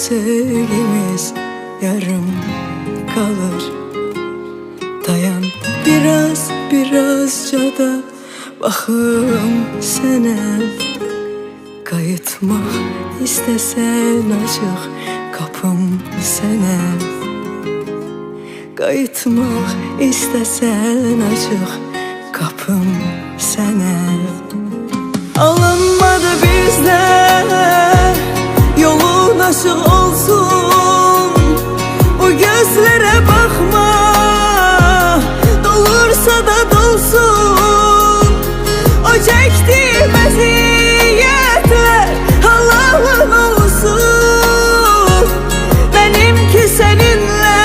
sevgimiz yarım kalır. Dayan birazca da baxım sənə. Qayıtmaq istəsən açıq qapım sənə. Qayıtmaq istəsən açıq qapım sənə. Alınmadı bizdə yolun açıq olsun. Bu gözlərə baxma, dolursa da dolsun. O çəkdiyi məziyyətlər halalın olsun. Benimki seninle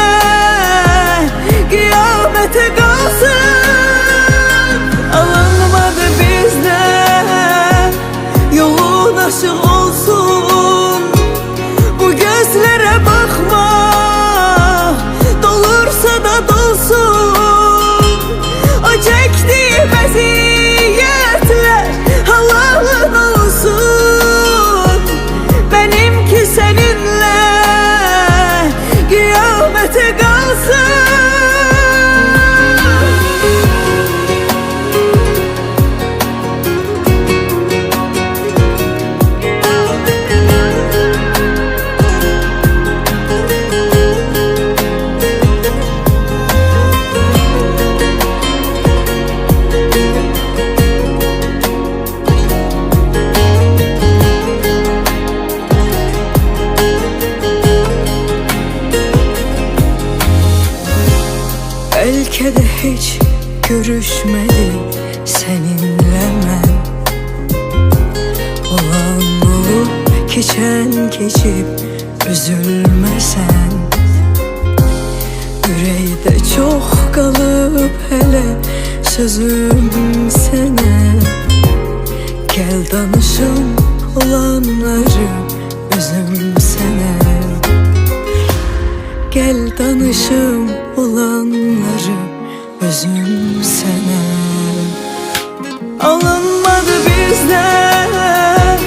qiyamətə qalsın. Alınmadı bizdən yolun açıq olsun. Bu gözlərə baxma, dolursa da dolsun. O çəkdiyi məziyyətlər halalın olsun. Benimki seninle qiyamətə qalsın. Belki de hiç görüşmedik seninle ben. Olan olup geçen geçip üzülmesen. Yüreğde çok kalıp hele sözüm sənə. Gel danışım olanları özüm sənə. Gel danışım olanları özüm sənə. Alınmadı bizdən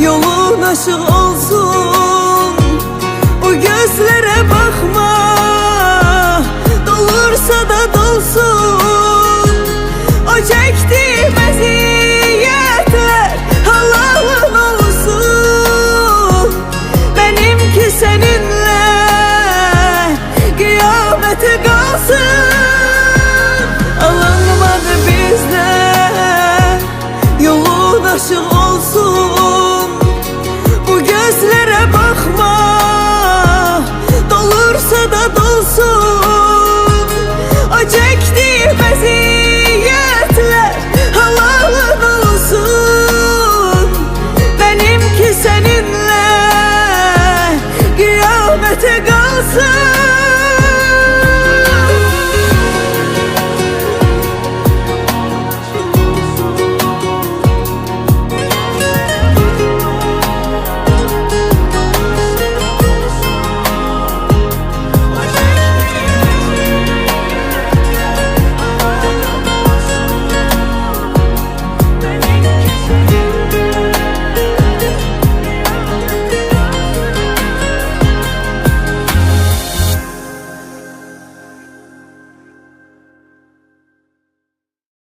yolun açıq